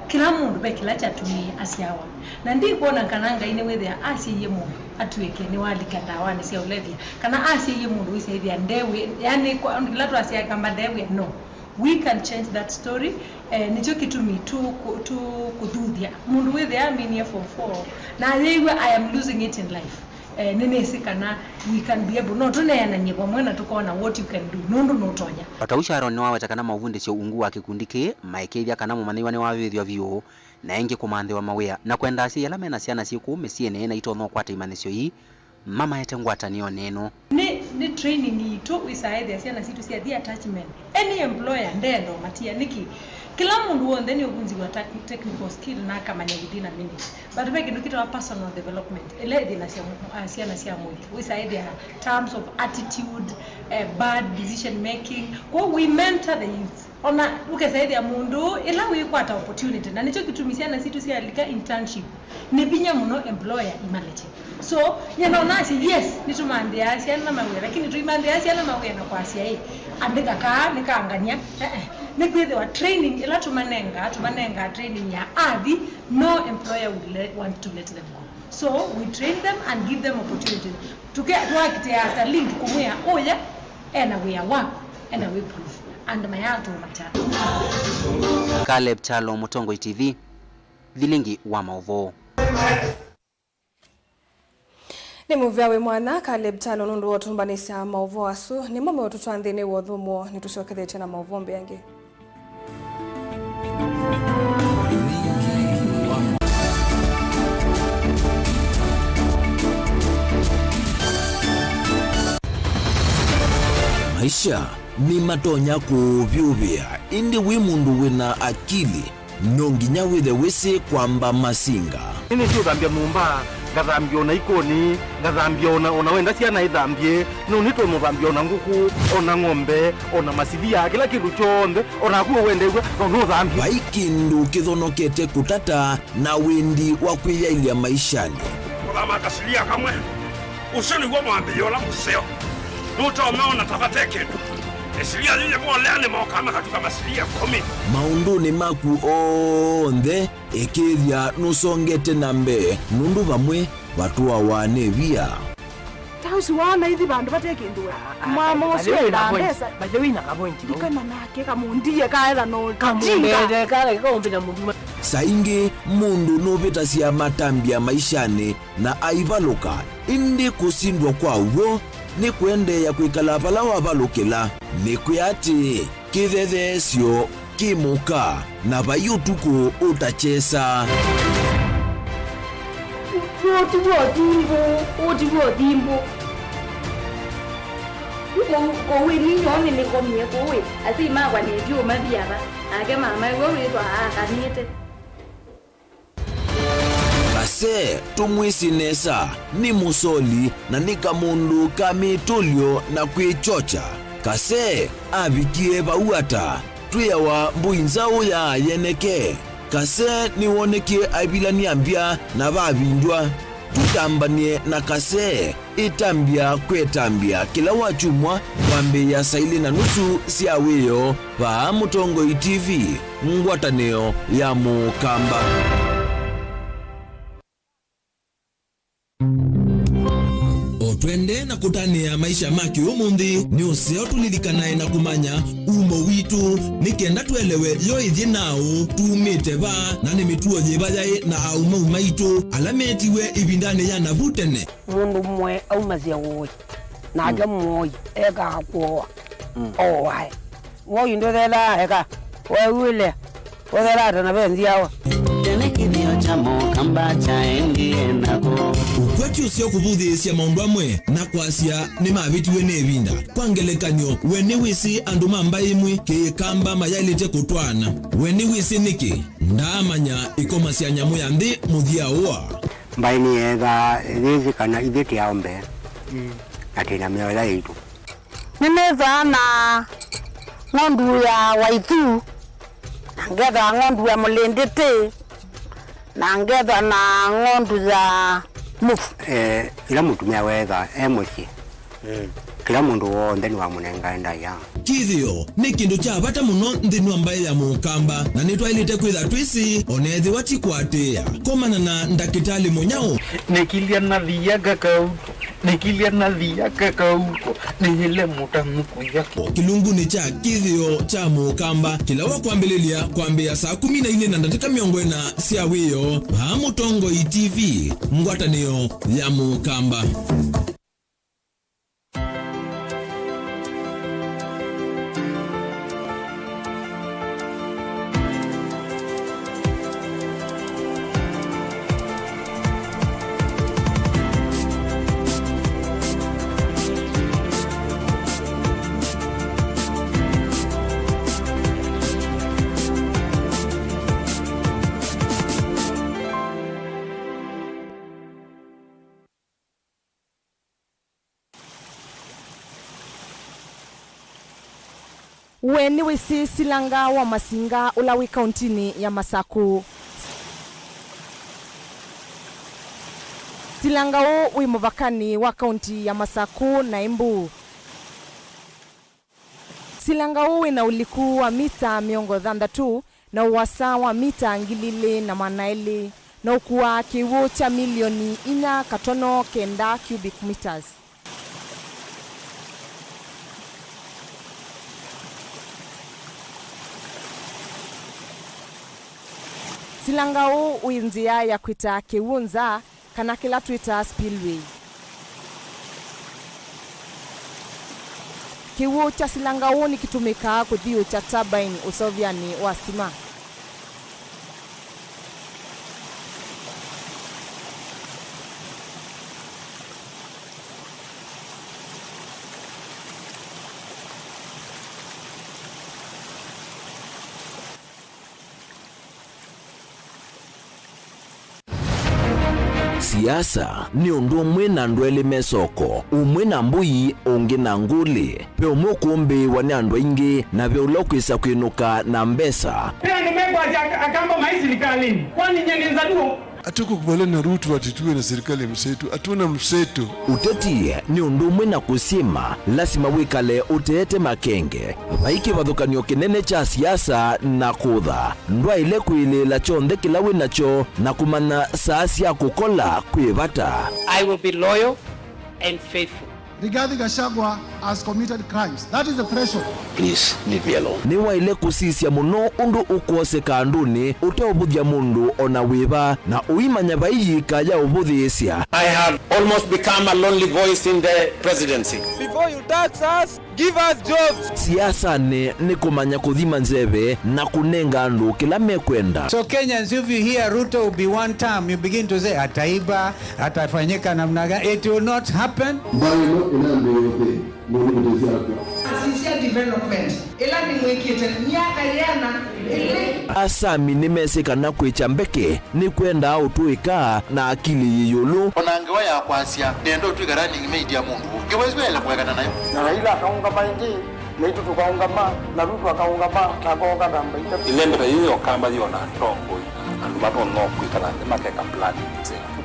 kila mundu be kila chatumia asiawa na ndi kuona kananga ine wethe asia ye mundu atuweke ni wali kandawani sia ulevia kana asia ye mundu wisaidia ndewe yani kwa latu asia kama ndewe no we can change that story nicho kitumi tu kudhudia mundu wethe amini form 4 na yewe I am losing it in life nene sikana we can be able not only na nyebo mwena tukaona what you can do nundu notonya Watausha Aaron wa watakana mavunde sio ungu wa kikundike maikevya kana mumaniwa ne wavithwa vyo na enge kumandhe wa mawea na kwenda asi yala mena siana siku mesiene na itono kwata imanisio hii mama yete ngwata niyo neno ni training ito wisaide asiana situ sia the attachment any employer ndendo matia niki kila mundu wonde ni ugunzi wa technical skill na kama nyagidina minute but begi nukito wa personal development ele dina siana sia mwili wisaide terms of attitude bad decision making we mentor the youth ona ukesaide ya mundu ila wikwata opportunity na nicho kitumisiana situ sia lika internship ni binya muno employer imaleche so nasi yes nitumande asia na mawe lakini tuimande asia na mawe na kwa asia hii andika ka nikaangania nikwethe wa training ila tumanenga training ya adi no employer would want to let them go so we train them and give them opportunity to get work to link kumwea oya and we are work and we prove and my heart to matter. Caleb Chalo, Mutongo TV, Vilingi wa Mauvoo. Ni muvyawe mwana Caleb Chalo nundu wotumbanisa Mauvoo asu ni mume wotutwanthini wothumo ni tusiokethete na Mauvoo mbeange. Maisha ni matonya kuvyuvia indi wi mundu wina akili nonginya withe wisi kwamba masinga ini sio thambia mumba ngathambia ona ikoni ngathambia ona wenda ciana ithambie no nito muthambia ona nguku ona ng'ombe ona masithia kila kindu chonthe ona kuo wendegwe no thambia vaikindu kithonokete kutata na windi wa kwiyailia maishani kuthama kasilia kamwe usoni gwa mwambio la museo nutomeona tabate kindu esilia lile mwaleane mawakama katika masilia 10 maunduni maku onthe ikithia nusongete na mbe nundu vamwe vatua wanevia tausi wana hithi bandu batekindu mama usio ndesa baje wina kapointi ikana nake kamundiye kaela no kamundiye kale kombina mundu saingi mundu novita cia matambia maishani na aivaluka indi kusindwa kwa uwo ni kuendeya kwikala pala wavalukila ni kuyati kithethesyo kimuka na vayutuku utachesa otivodimbo kowe ninyone nikomie kowe asimakwa nevyuma vyava ake mama kowitwa akanite kase tumwisinesa ni musoli na ni kamundu kamitulyo na kwichocha kase avikie vauata twiyawa mbuinzau ya yeneke kase niwonekie aivilania mbya na vavindwa tutambanie na kase itambia kwetambia kila wachumwa kwambeya saili na nusu siawiyo va Mutongoi TV ngwatanio ya mukamba otwende na kutania maisha maki umundi ni useo tulilikanae na kumanya umo witu nikenda tuelewe yo ithi nao tumite va na ni mituo jivayai na auma umaitu alametiwe ibindane ya navutene mundu mwe aumazia woi na aja mwoi eka kuoa owae woi ndo thela eka wewile wethela atana benzi awa kithio cha mukamba chaengie nako ukweti usio kuvuthisya maundu amwe na kwasia ni mavitiwe ni vinda kwa ngelekanyo weni wisi andu mamba imwe kikamba mayailite kutwana weni wisi niki ndamanya ikomasya nyamu ya nthi muthia uwa mbaini ega thithi kana ithiti aombe atina miola itu ninetha na ng'ondu ya waithu na ngetha ng'ondu ya mulinditi na ngetha na ng'ondu za mufu ila mutumia wega muci kila mundu wonthe ni wamunengaenda ya kithio ni kindu cha vata muno nthini mbae ya mukamba na nitwailite kwitha twisi onethi watikwatia komana na ndakitali munyao nikilia na thiaga kauko nikilia na thiaga kauko nihile mutamuku yako kilunguni cha kithio cha mukamba kila wa kwambia saa 14 na dakika 40 cia wiyo va Mutongoi TV ngwatanio ya mukamba weni wisi silanga wa masinga ulawi kauntini ya Masaku. Silanga u wi muvakani wa kaunti ya Masaku na Embu. Silanga u ina uliku wa mita 160 na uwasa wa mita 2,400 na ukuwa kiwu cha milioni 4.9 cubic meters. Silanga u uinzia ya kwita kiwunza kana kila Twitter spillway. Kiwu cha silanga u ni kitumika kuthiu cha turbine usoviani wa stima. siasa ni undu umwe na andu eli mesoko umwe na mbui ungi na nguli pe umwe kumbi wani andu ingi na pe ula kwisa kwinuka na mbesa pia nimegwa akamba maisilikalini kwani nyengenza duo hatukukubaliana na Ruto atituwe na serikali mseto, hatuna mseto. Uteti ni undu umwe na kusima lasima wikale utete makenge vaiki vathukanio kinene cha siasa na kutha ndwa ile kwilila chonthe kila winacho na kumana saasi ya kukola kwivata. I will be loyal and faithful. Rigathi Gachagua has committed crimes. That is the threshold. Please leave me alone. Ni waile kusisya muno undu ukose kanduni uteobuthia mundu ona wiva na uimanya vaiyi kaya ubuthiisya. I have almost become a lonely voice in the presidency. Before you tax us, give us jobs. Siasa ni kumanya kuthima nzeve na kunenga andu kila mekwenda. So Kenyans, if you hear Ruto will be one term, you begin to say ataiba, atafanyika namna gani. It will not happen. Asisia development ila ni mwekete miaka yana ile asami nimesika na kwicha mbeke ni kwenda autuika na akili yiyulu onangewa ya kwasia nendo tuigarani media mundu kiwezwela kwegana nayo na Raila akaunga maingi na itu tukaunga ma na Ruto akaunga ma tagonga namba ita ilembe hiyo kama hiyo na tongo andu bato no kwikala makeka plan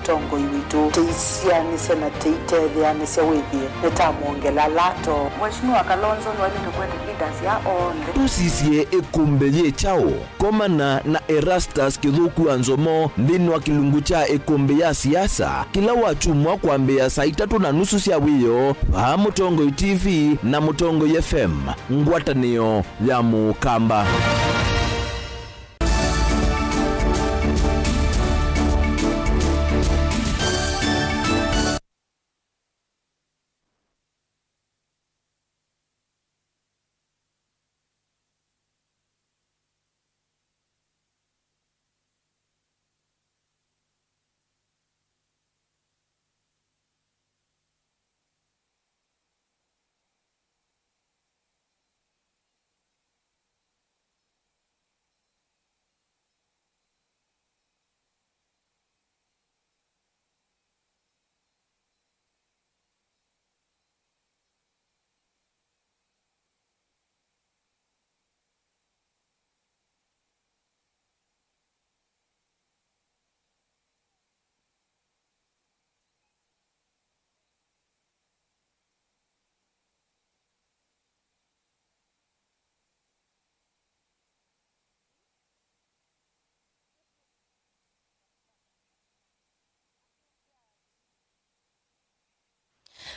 tongo iwitu teisia ni sena teitethia ni sewithie nitamuongela lato Mheshimiwa Kalonzo ni wale tukwenda leaders ya onde tusisie ikumbe ye chao komana na Erastus Kithuku Anzomo ndini wa kilungu cha ikumbe ya siasa kila wachumwa kwambia saa 3:30 cia wiyo va Mutongo TV na Mutongo FM ngwatanio ya Mukamba.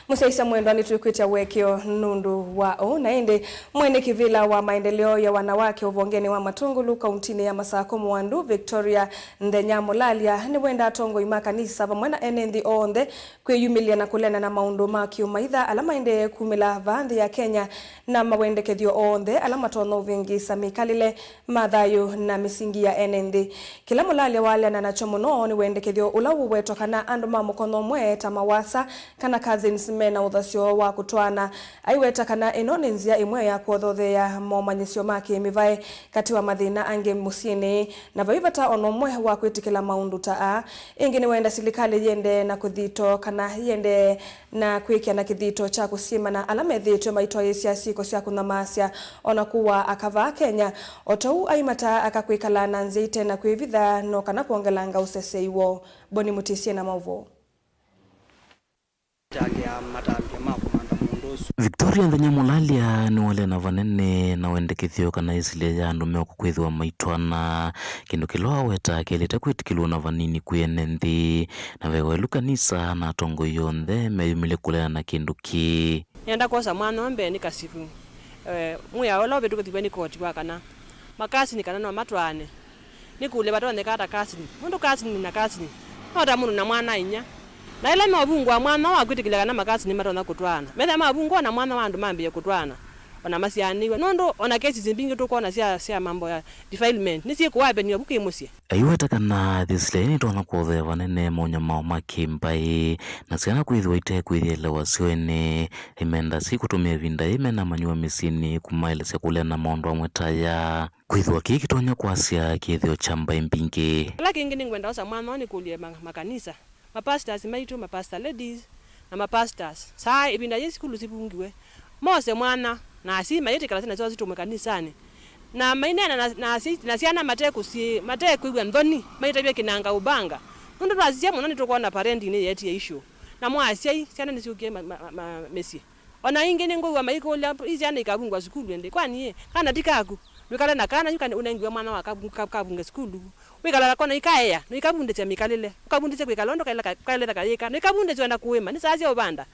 Musaisa mwendwani tulikwita wekio nundu wao na ende mwene kivila wa maendeleo ya wanawake uvongeni wa Matungulu kauntini ya Masako Mwandu Victoria Ndenyamulalia ni wenda atongo imakanisa vamwena NND onde kwiyumilia na kulena na maundu makio maitha alama ende kumila vandhi ya Kenya na mawendekethio onde alama tono uvingisa mikalile madhayo na misingi ya NND kila mulalia wale na nachomuno ni wendekethio ulawu weto kana andu mamukono mwe tamawasa kana cousins mena uthasio wa kutwana aiweta kana enone nzia imwe ya kuothothea momanyisio make mivae kati wa mathina ange musini na vaivata onomwe wa kwitikila maundu taa ingine wenda serikali yende na kuthito kana yende na kwikia na kithito cha kusima na alama thito maito yesia siko cia kunamasia ona kuwa akava Kenya otou aimata akakwikala na nzite na kwivitha no kana kuongelanga useseiwo Boni Mutisie na Mauvoo. Victoria Ndenyamulalia ni wale na vanene na wendekithio kana isile ya andu meo kukwithwa maitwana kindu kiloa weta keleta kwitikilwa na vanini kuyenendi na wewe kanisa na tongo yonthe meyumile kulea na kindu ki yenda kosa mwana mbe ni kasifu muya ola betu kuthiwe ni koti wakana makasi ni kana no matwane ni kule batone kata kasi mundu kasi ni na kasi ota mundu na mwana inya na ile mabungu wa mwana wa kwitikila kana makasi ni matona kutwana metha mabungu na mwana wa andu mambiye kutwana ona masianiwe nondo ona kesi zimbingi tukona sia mambo ya defilement nisi kuwabe ni bukimusia aiweta kana thisleni tona kuothe vanene monya mao makimbai na siana kwithwa ite kwithile wasione imenda si kutumia vinda imena manyua misini kumaile sia kulena mondo amwetaya kwithwa kiki tonya kwasia kithio chamba imbingi lakini ngini ngwenda osa mwana ni kulie makanisa mapastors maitu mapastor ladies na mapastors saa ibinda yesikulu sibungiwe mose mwana na asima yete kala tena zozi tumwe kanisani na mainena na siana mateku igwa ndoni maitabye kinanga ubanga ndo twazia mwana nitokona parenti ni yeti ya issue na mwasi siana nisiuke mesi ona ingene ngwa maiko lampo izi ana ikabungwa sikulu ende kwani ye kana tikaku wikala na kana yukani unaingiwa mwana wakabunga sikulu wikala kona ikaya no ikabunde cha mikalile ukabunde kwikala ndo kaila kayeka no ikabunde zona kuwema ni sazi obanda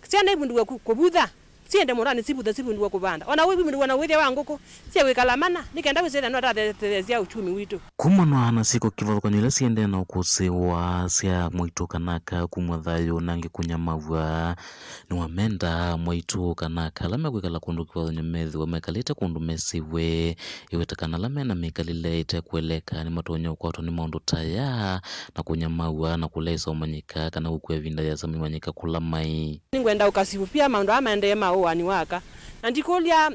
siana ibundu kubudha siende morani sibundu wakubanda ona wewe mundu wana wewe wangu ko sie wikala mana nikaenda wizena no tathezia uchumi witu kumanwa na siko kivathukanyile siende na ukusiwa sia mwitu kanaka kumwathayo nangi kunyamavwa ni wamenda mwitu kanaka lame kwikala kundu kivathunyo methi wamekalite kundu mesiwe iwetakana lame na mikalile ite kueleka ni matonyo kwato ni maundu taya na kunyamavwa na kulesa umanyika kana ukwe vinda ya sami manyika kulamai ningwenda ukasibu pia maundu amaende wani waka andikolia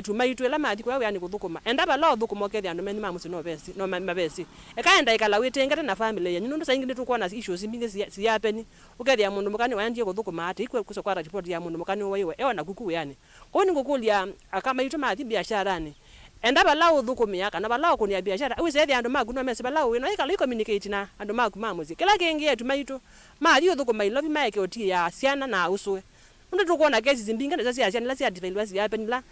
tumaitu ela mati kwa yani kuthukuma enda bala thukuma kethi andu meni mamusi no besi no mabesi ekaenda ikala witengere na family yanyu nundu saingi tukona issues mingi si yapeni ukethi ya mundu mukani wandie kuthukuma ati ikwe kusokwa report ya mundu mukani wewe eona kuku yani ko ningukulia akamaitu mati biasharani enda bala uthukumia kana bala kunia biashara wisethi andu maguno mesi bala wino ikala communicate na andu mamusi kila kingi yetu maitu mali uthukuma ilovi maike otia siana na uswe ndo tukona kesi zimbinga ndo sia siana la sia developers ya penila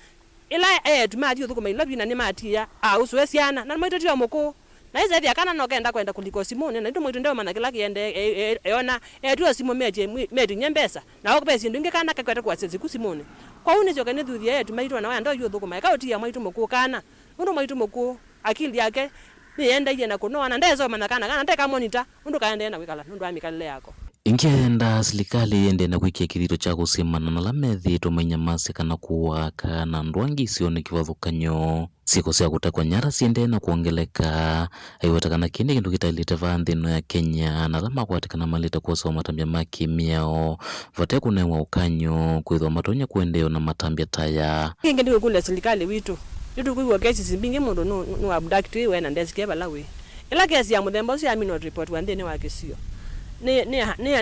ila tumati uthukuma ilovi na ni matia uswe siana na maito tia moko na iza thia kana no kenda kwenda kuliko simone na ndo mwito ndeo mana kila kiende eona tu simo meje nyembesa na okupesi ndo ngekana kakwata kwa sezi ku simone kwa une joka ne thuthia yetu maito na wanda yu uthukuma ka otia maito moko kana ndo maito moko akili yake ni enda yena kuno na ndezo mana kana ndeka monitor ndo kaenda na wikala ndo amikalile yako inkienda serikali ende na kwikia kithito cha kusimana na lamethi tumanyamase kana kuwaka na ndwangi sione kivathukanyo siko cia gutakwa nyara siende na kuongeleka aiwetakana kindi kindu kitailite vanthi no ya Kenya na lama kwatikana malita kuosa matambia maki miao vate kunewa ukanyo kwithwa matonya kuendeo na matambia taya kingi ndiko kule serikali witu nitu kuiwa kesi zimbingi mundu no abduct we na ndesikia balawe ila kesi ya muthemba cia amino report wandene wa kesio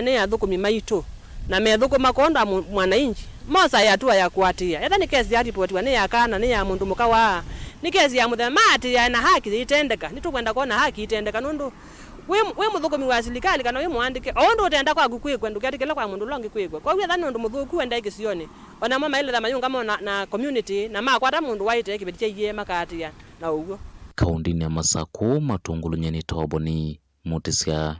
ni athukumi maito na methukuma konda mwananchi mosa ya hatua ya kuatia eta ni kesi ya report wa ni ya kana ni ya mundu mukawa ni kesi ya muthamati ya na haki itendeka nitukwenda kona haki itendeka nundu we muthukumi wa serikali kana we muandike ondo utenda kwa gukwigwa ndukatikela kwa mundu longi kwigwa kwa hiyo thani nundu muthuku wenda ikisione ona mama ile tha mayunga na community na makwata mundu waite kibeti ye makatia na uguo kaundini ya Masako matungulunyeni toboni mutisia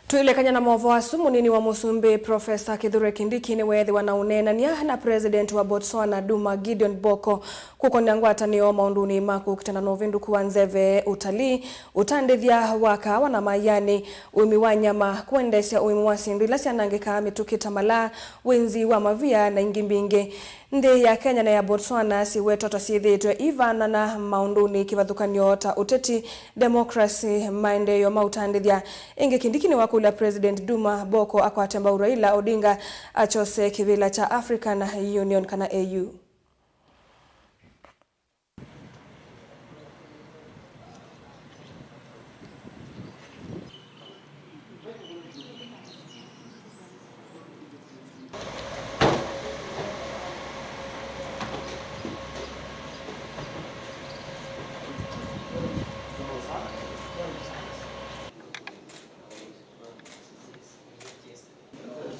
Tuilekanya na Mauvoo asumu nini wa Musumbi Professor Kithure Kindiki ni wethi wanaunenania na President wa Botswana Duma Gideon Boko kukonyangwata niyo maunduni maku kitana novindu kuwanzeve utalii utandithia waka wana mayani uimi wa nyama kuendesya uimi wa sindu ila sianangika mitukita mala wenzi wa mavia na ingimbingi ndi ya Kenya na ya Botswana siweto tasithitwe ivana na maunduni kivathukanyo ta uteti democracy maendeyo mautandithia ingi Kindiki ni wakula President Duma Boko akwatemba Raila Odinga achose kivila cha African Union kana AU.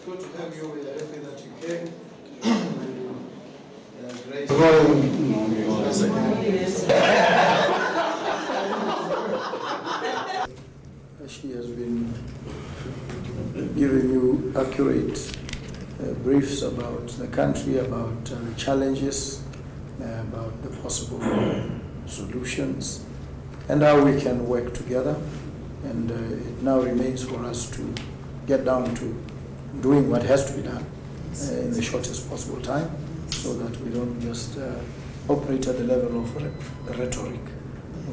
Good to have you. We are happy that you came. She has been giving you accurate briefs about the country, about the challenges, about the possible solutions, and how we can work together. And it now remains for us to get down to doing what has to be done in the shortest possible time, so that we don't just operate at the level of rhetoric.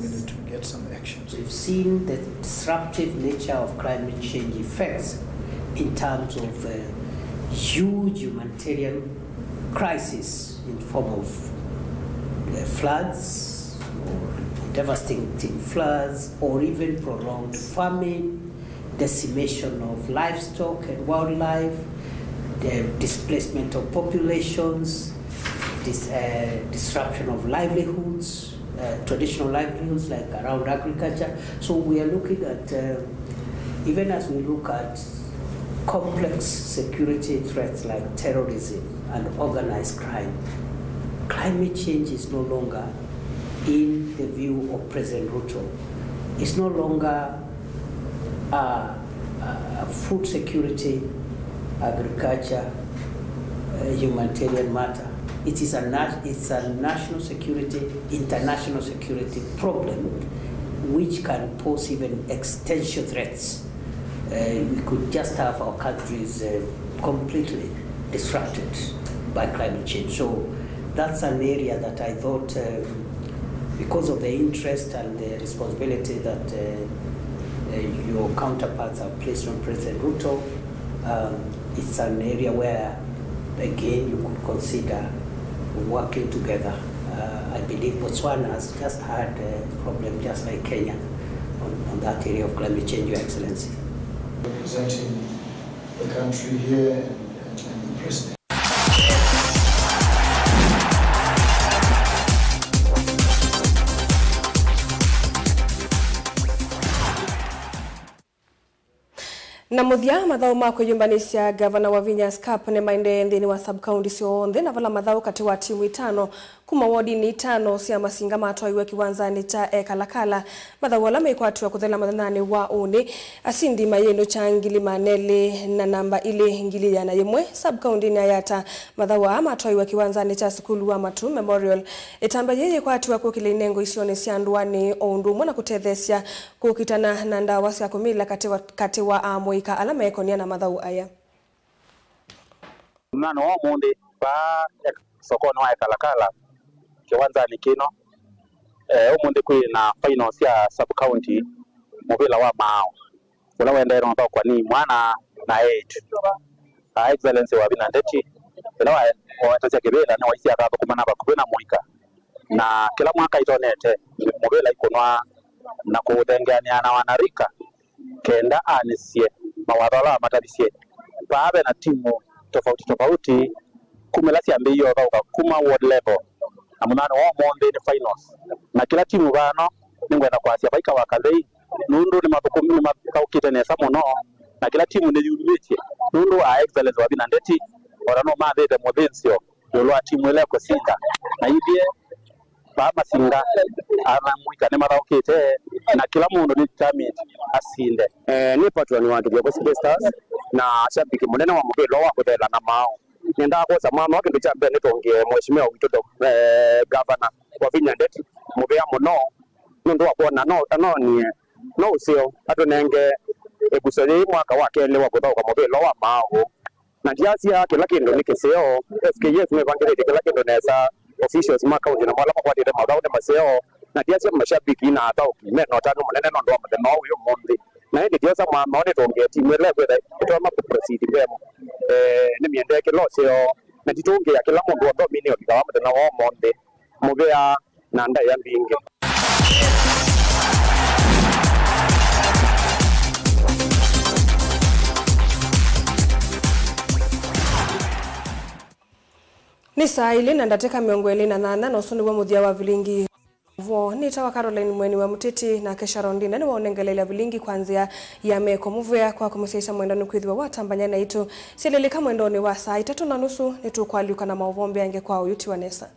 We need to get some actions. We've seen the disruptive nature of climate change effects in terms of huge humanitarian crisis in the form of floods, or devastating floods, or even prolonged famine, decimation of livestock and wildlife, the displacement of populations, disruption of livelihoods, traditional livelihoods like around agriculture. So we are looking at, even as we look at complex security threats like terrorism and organized crime, climate change is no longer, in the view of President Ruto, it's no longer food security, agriculture, humanitarian matter. It is it's a national security, international security problem, which can pose even existential threats. We could just have our countries completely disrupted by climate change. So that's an area that I thought, because of the interest and the responsibility that your counterparts have placed on President Ruto, it's an area where, again, you could consider working together. I believe Botswana has just had a problem just like Kenya on that area of climate change, Your Excellency. Representing the country here and the President. Na muthia mathau ma kwiyumbanisya gavana wa Vinyas Cup ne mainde nthini wa sub-county cionthe na vala mathau kati wa timu itano kuma wodi-ini itano cia masinga matwaiwe kiwanzani cha Kalakala. Mathau ala mekwatwa kuthela mathanani wa uni asindi mayendo cha ngili manele na namba ile ngili yana yemwe sub-county ni ayata mathau matwaiwe kiwanzani cha skulu wa Matu Memorial. Etamba yeye kwatwa kukile inengo isione cia ndwani ondu mwana kutethesya kukitana na ndawa cia kumila kati wa amwe ka alama ekonia na mathau aya. Mnano wa mundi ba sokoni wa Kalakala kiwanzani kino umundi kwina finals ya sub county mubila wa Mao ula wendera mpaka kwa ni mwana na 8 excellency wa Muteti ila wa tasia kibela ni waisi akaba kumana bakubena muika na kila mwaka itonete mubila ikonwa na kudengeania na wanarika kenda anisie mawadhala matabisie baabe na timu tofauti kumelasia mbiyo kwa kuma world level na munano wa monde ni finals na kila timu bano ningwenda kwasia baika wakathei nundu ni mabukumi ni makaukite nesa muno na kila timu ni yumiti nundu a excellence wa Muteti orano mathete muthencio yolwa timu ile ko singa na hivye baba singa ana mwika ni maraukite na kila mundu ni determined asinde ni patron wa Kioko Stars na shabiki munene wa mubilo wa kuthela na Mao nenda kosa mama wake ndo chambe netonge mheshimiwa witoto governor wa Muteti mubea muno ndo akona no ni no usio atonenge ebusole mwaka wake ile wa kutoka mubilo wa Mao na diasi yake lakini ndo nikiseo FKF mevangirete lakini ndo nesa officials maka ujina mwala kwa dire magao de maseo na diasi mashabiki na hata ukimeno tano munene ndo wa mdema huyo monde na hindi diasa maone tonge timu ile kwenda kutoma proceed bemo ni miendeke loseo na titonge ya kila mundu wa domini wa mdema wa monde mubea na nda ya mbinge. Ni saa ile na ndateka miongo ile na nana na usoni wa muthia wa Vilingi vo ni tawa Caroline mweni wa Muteti na kesha rondina ni waonengelela Vilingi kwanzia ya meko muvea kwa kumuseisa mwendano kwithiwa watambanya na itu sileleka mwendoni wa saa 3:30 ni tukwaliuka na mauvombe yange kwa uyuti wa Nesa.